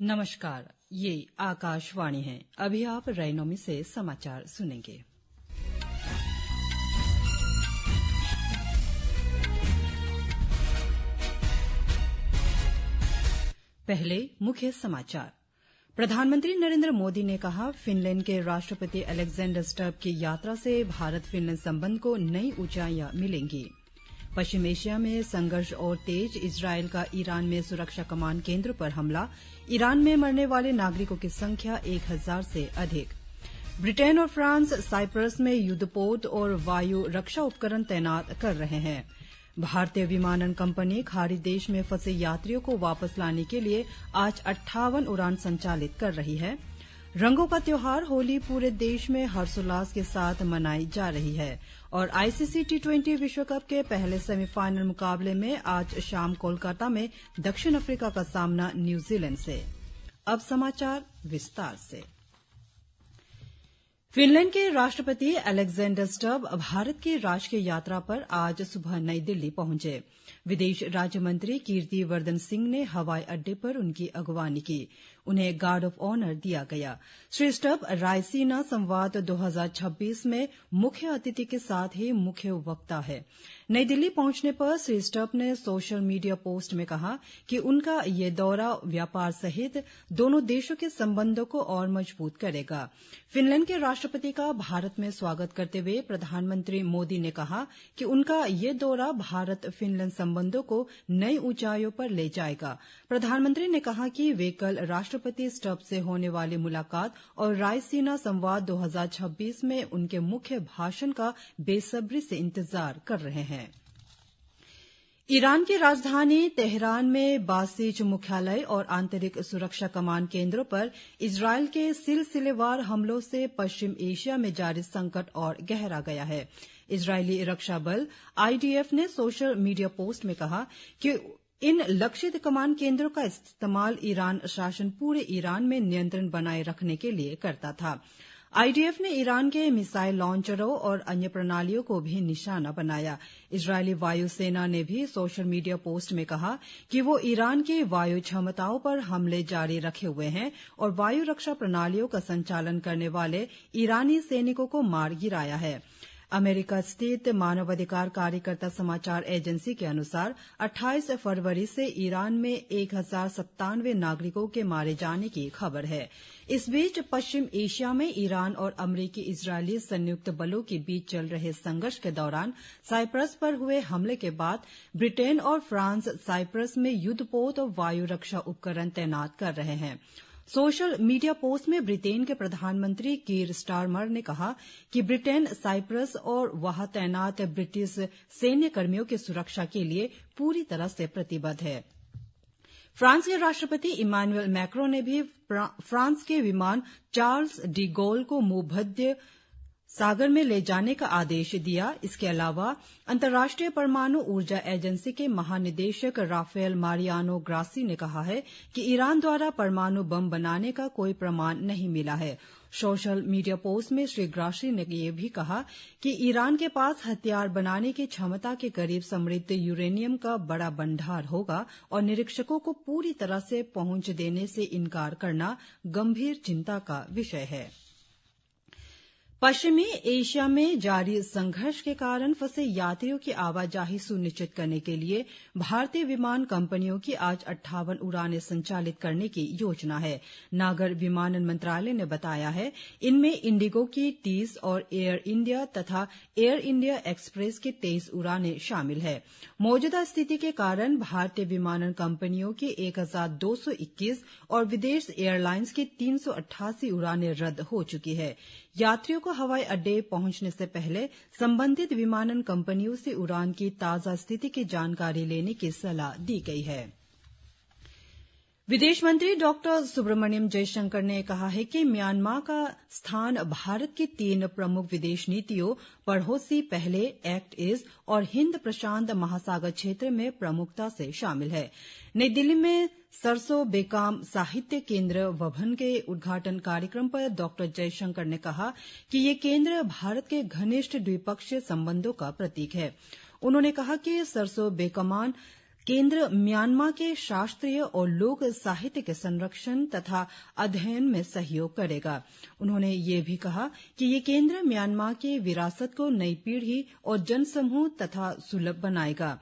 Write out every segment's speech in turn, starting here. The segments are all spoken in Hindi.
नमस्कार, ये आकाशवाणी है। अभी आप रैनोमी से समाचार सुनेंगे। पहले मुख्य समाचार। प्रधानमंत्री नरेंद्र मोदी ने कहा, फिनलैंड के राष्ट्रपति अलेक्जेंडर स्टर्ब की यात्रा से भारत फिनलैंड संबंध को नई ऊंचाइयां मिलेंगी। पश्चिम एशिया में संघर्ष और तेज, इजरायल का ईरान में सुरक्षा कमान केंद्र पर हमला, ईरान में मरने वाले नागरिकों की संख्या 1000 से अधिक। ब्रिटेन और फ्रांस साइप्रस में युद्धपोत और वायु रक्षा उपकरण तैनात कर रहे हैं। भारतीय विमानन कंपनी खाड़ी देश में फंसे यात्रियों को वापस लाने के लिए आज 58 उड़ान संचालित कर रही है। रंगों का त्योहार होली पूरे देश में हर्षोल्लास के साथ मनाई जा रही है। और आईसीसी T20 विश्व कप के पहले सेमीफाइनल मुकाबले में आज शाम कोलकाता में दक्षिण अफ्रीका का सामना न्यूजीलैंड से। अब समाचार विस्तार से। फिनलैंड के राष्ट्रपति अलेक्जेंडर स्टर्ब भारत की राजकीय यात्रा पर आज सुबह नई दिल्ली पहुंचे। विदेश राज्य मंत्री कीर्ति वर्धन सिंह ने हवाई अड्डे पर उनकी अगवानी की। उन्हें गार्ड ऑफ ऑनर दिया गया। श्री स्टर्ब रायसीना संवाद 2026 में मुख्य अतिथि के साथ ही मुख्य वक्ता है। नई दिल्ली पहुंचने पर श्री स्टर्ब ने सोशल मीडिया पोस्ट में कहा कि उनका ये दौरा व्यापार सहित दोनों देशों के संबंधों को और मजबूत करेगा। फिनलैंड के राष्ट्रपति का भारत में स्वागत करते हुए प्रधानमंत्री मोदी ने कहा कि उनका ये दौरा भारत फिनलैंड संबंधों को नई ऊंचाइयों पर ले जाएगा। प्रधानमंत्री ने कहा कि वे कल राष्ट्रपति स्टर्ब से होने वाली मुलाकात और रायसीना संवाद 2026 में उनके मुख्य भाषण का बेसब्री से इंतजार कर रहे हैं। ईरान की राजधानी तेहरान में बासिज मुख्यालय और आंतरिक सुरक्षा कमान केंद्रों पर इजरायल के सिलसिलेवार हमलों से पश्चिम एशिया में जारी संकट और गहरा गया है। इजरायली रक्षा बल IDF ने सोशल मीडिया पोस्ट में कहा कि इन लक्षित कमान केंद्रों का इस्तेमाल ईरान शासन पूरे ईरान में नियंत्रण बनाए रखने के लिए करता था। IDF ने ईरान के मिसाइल लॉन्चरों और अन्य प्रणालियों को भी निशाना बनाया। इजरायली वायु सेना ने भी सोशल मीडिया पोस्ट में कहा कि वो ईरान की वायु क्षमताओं पर हमले जारी रखे हुए हैं और वायु रक्षा प्रणालियों का संचालन करने वाले ईरानी सैनिकों को मार गिराया है। अमेरिका स्थित मानवाधिकार कार्यकर्ता समाचार एजेंसी के अनुसार 28 फरवरी से ईरान में 1097 नागरिकों के मारे जाने की खबर है। इस बीच पश्चिम एशिया में ईरान और अमरीकी इजरायली संयुक्त बलों के बीच चल रहे संघर्ष के दौरान साइप्रस पर हुए हमले के बाद ब्रिटेन और फ्रांस साइप्रस में युद्धपोत और वायु रक्षा उपकरण तैनात कर रहे हैं। सोशल मीडिया पोस्ट में ब्रिटेन के प्रधानमंत्री कीर स्टारमर ने कहा कि ब्रिटेन साइप्रस और वहां तैनात ब्रिटिश सैन्य कर्मियों की सुरक्षा के लिए पूरी तरह से प्रतिबद्ध है। फ्रांस के राष्ट्रपति इमानुएल मैक्रों ने भी फ्रांस के विमान चार्ल्स डी गोल को भूमध्य सागर में ले जाने का आदेश दिया। इसके अलावा अंतर्राष्ट्रीय परमाणु ऊर्जा एजेंसी के महानिदेशक राफेल मारियानो ग्रासी ने कहा है कि ईरान द्वारा परमाणु बम बनाने का कोई प्रमाण नहीं मिला है। सोशल मीडिया पोस्ट में श्री ग्रासी ने यह भी कहा कि ईरान के पास हथियार बनाने की क्षमता के करीब समृद्ध यूरेनियम का बड़ा भंडार होगा और निरीक्षकों को पूरी तरह से पहुंच देने से इनकार करना गंभीर चिंता का विषय है। पश्चिमी एशिया में जारी संघर्ष के कारण फंसे यात्रियों की आवाजाही सुनिश्चित करने के लिए भारतीय विमान कंपनियों की आज 58 उड़ानें संचालित करने की योजना है। नागर विमानन मंत्रालय ने बताया है, इनमें इंडिगो की 30 और एयर इंडिया तथा एयर इंडिया एक्सप्रेस की 23 उड़ानें शामिल है। मौजूदा स्थिति के कारण भारतीय विमानन कंपनियों की 1221 और विदेश एयरलाइंस की 388 उड़ानें रद्द हो चुकी है। यात्रियों को हवाई अड्डे पहुंचने से पहले संबंधित विमानन कंपनियों से उड़ान की ताजा स्थिति की जानकारी लेने की सलाह दी गई है। विदेश मंत्री डॉक्टर सुब्रमण्यम जयशंकर ने कहा है कि म्यांमार का स्थान भारत की 3 प्रमुख विदेश नीतियों पड़ोसी पहले, एक्ट ईस्ट और हिंद प्रशांत महासागर क्षेत्र में प्रमुखता से शामिल है। नई दिल्ली में सरसों बेकाम साहित्य केंद्र भवन के उद्घाटन कार्यक्रम पर डॉक्टर जयशंकर ने कहा कि ये केंद्र भारत के घनिष्ठ द्विपक्षीय संबंधों का प्रतीक है। उन्होंने कहा कि सरसों बेकमान केंद्र म्यांमा के शास्त्रीय और लोक साहित्य के संरक्षण तथा अध्ययन में सहयोग करेगा। उन्होंने ये भी कहा कि ये केंद्र म्यांमा की विरासत को नई पीढ़ी और जनसमूह तथा सुलभ बनाएगा।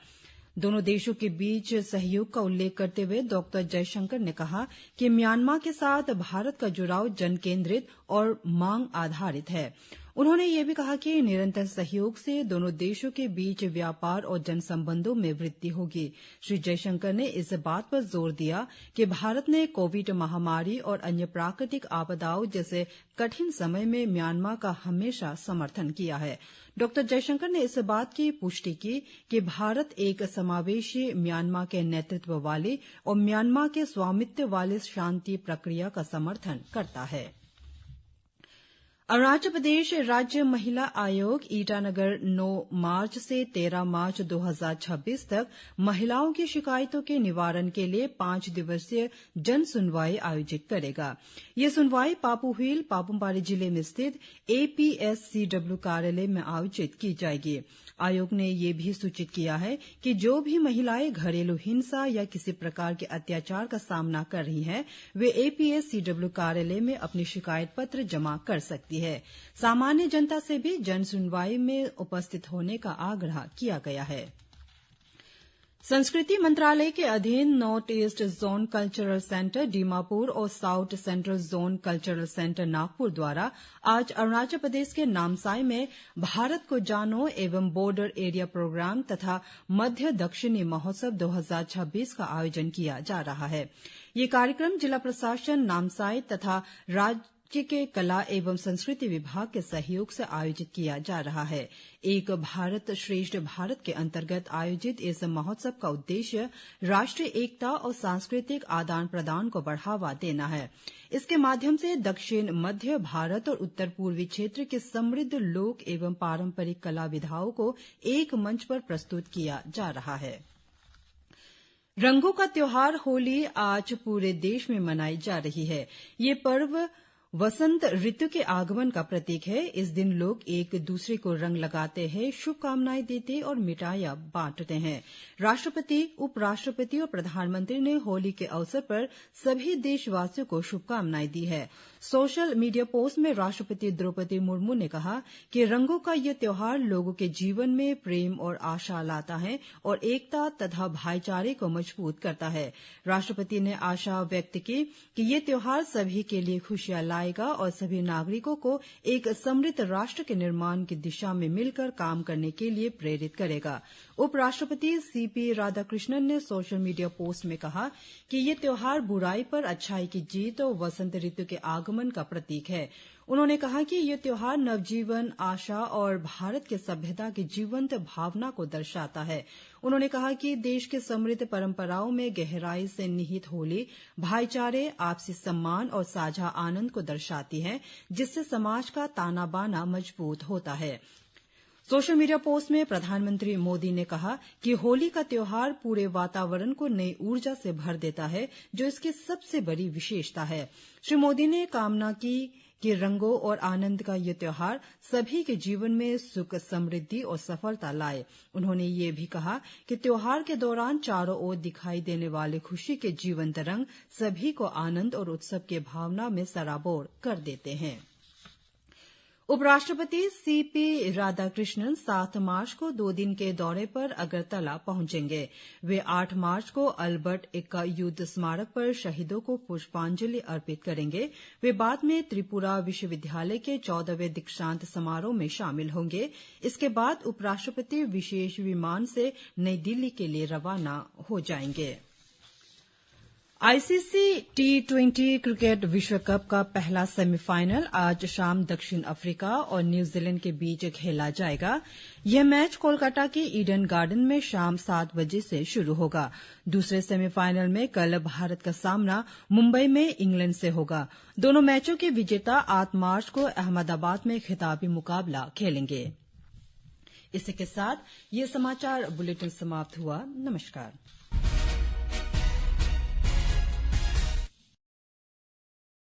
दोनों देशों के बीच सहयोग का उल्लेख करते हुए डॉ जयशंकर ने कहा कि म्यांमा के साथ भारत का जुड़ाव जन केंद्रित और मांग आधारित है। उन्होंने ये भी कहा कि निरंतर सहयोग से दोनों देशों के बीच व्यापार और जनसंबंधों में वृद्धि होगी। श्री जयशंकर ने इस बात पर जोर दिया कि भारत ने कोविड महामारी और अन्य प्राकृतिक आपदाओं जैसे कठिन समय में म्यांमा का हमेशा समर्थन किया है। डॉ जयशंकर ने इस बात की पुष्टि की कि भारत एक समावेशी म्यांमा के नेतृत्व वाली और म्यांमा के स्वामित्व वाली शांति प्रक्रिया का समर्थन करता है। अरुणाचल प्रदेश राज्य महिला आयोग ईटानगर 9 मार्च से 13 मार्च 2026 तक महिलाओं की शिकायतों के निवारण के लिए 5 दिवसीय जन सुनवाई आयोजित करेगा। ये सुनवाई पापुहील पापुमपारे जिले में स्थित APSCW कार्यालय में आयोजित की जाएगी। आयोग ने ये भी सूचित किया है कि जो भी महिलाएं घरेलू हिंसा या किसी प्रकार के अत्याचार का सामना कर रही हैं, वे APSCW कार्यालय में अपनी शिकायत पत्र जमा कर सकती है। सामान्य जनता से भी जन सुनवाई में उपस्थित होने का आग्रह किया गया है। संस्कृति मंत्रालय के अधीन north east zone cultural centre Dimapur और south central zone cultural centre Nagpur द्वारा आज अरुणाचल प्रदेश के नामसाई में भारत को जानो एवं बॉर्डर एरिया प्रोग्राम तथा मध्य दक्षिणी महोत्सव 2026 का आयोजन किया जा रहा है। ये कार्यक्रम जिला प्रशासन नामसाई तथा राज्य के कला एवं संस्कृति विभाग के सहयोग से आयोजित किया जा रहा है। एक भारत श्रेष्ठ भारत के अंतर्गत आयोजित इस महोत्सव का उद्देश्य राष्ट्रीय एकता और सांस्कृतिक आदान प्रदान को बढ़ावा देना है। इसके माध्यम से दक्षिण मध्य भारत और उत्तर पूर्वी क्षेत्र के समृद्ध लोक एवं पारंपरिक कला विधाओं को एक मंच पर प्रस्तुत किया जा रहा है। रंगों का त्योहार होली आज पूरे देश में मनाई जा रही है। ये पर्व वसंत ऋतु के आगमन का प्रतीक है। इस दिन लोग एक दूसरे को रंग लगाते हैं, शुभकामनाएं देते और मिठाइयां बांटते हैं। राष्ट्रपति, उपराष्ट्रपति और प्रधानमंत्री ने होली के अवसर पर सभी देशवासियों को शुभकामनाएं दी है। सोशल मीडिया पोस्ट में राष्ट्रपति द्रौपदी मुर्मू ने कहा कि रंगों का यह त्योहार लोगों के जीवन में प्रेम और आशा लाता है और एकता तथा भाईचारे को मजबूत करता है। राष्ट्रपति ने आशा व्यक्त की कि ये त्योहार सभी के लिए खुशियां लाएगा और सभी नागरिकों को एक समृद्ध राष्ट्र के निर्माण की दिशा में मिलकर काम करने के लिए प्रेरित करेगा। उपराष्ट्रपति CP राधाकृष्णन ने सोशल मीडिया पोस्ट में कहा कि ये त्योहार बुराई पर अच्छाई की जीत और वसंत ऋतु के आगमन का प्रतीक है। उन्होंने कहा कि ये त्योहार नवजीवन, आशा और भारत के सभ्यता की जीवंत भावना को दर्शाता है। उन्होंने कहा कि देश के समृद्ध परंपराओं में गहराई से निहित होली भाईचारे, आपसी सम्मान और साझा आनंद को दर्शाती है, जिससे समाज का ताना बाना मजबूत होता है। सोशल मीडिया पोस्ट में प्रधानमंत्री मोदी ने कहा कि होली का त्योहार पूरे वातावरण को नई ऊर्जा से भर देता है, जो इसकी सबसे बड़ी विशेषता है। श्री मोदी ने कामना की कि रंगों और आनंद का ये त्योहार सभी के जीवन में सुख, समृद्धि और सफलता लाए। उन्होंने ये भी कहा कि त्योहार के दौरान चारों ओर दिखाई देने वाले खुशी के जीवंत रंग सभी को आनंद और उत्सव की भावना में सराबोर कर देते हैं। उपराष्ट्रपति CP राधाकृष्णन 7 मार्च को 2 दिन के दौरे पर अगरतला पहुंचेंगे। वे 8 मार्च को अल्बर्ट एक्का युद्ध स्मारक पर शहीदों को पुष्पांजलि अर्पित करेंगे। वे बाद में त्रिपुरा विश्वविद्यालय के 14वें दीक्षांत समारोह में शामिल होंगे। इसके बाद उपराष्ट्रपति विशेष विमान से नई दिल्ली के लिए रवाना हो जाएंगे। ICC T20 क्रिकेट विश्व कप का पहला सेमीफाइनल आज शाम दक्षिण अफ्रीका और न्यूजीलैंड के बीच खेला जाएगा। यह मैच कोलकाता के ईडन गार्डन में शाम 7 बजे से शुरू होगा। दूसरे सेमीफाइनल में कल भारत का सामना मुंबई में इंग्लैंड से होगा। दोनों मैचों के विजेता 8 मार्च को अहमदाबाद में खिताबी मुकाबला खेलेंगे। इसी के साथ ये समाचार बुलेटिन समाप्त हुआ। नमस्कार।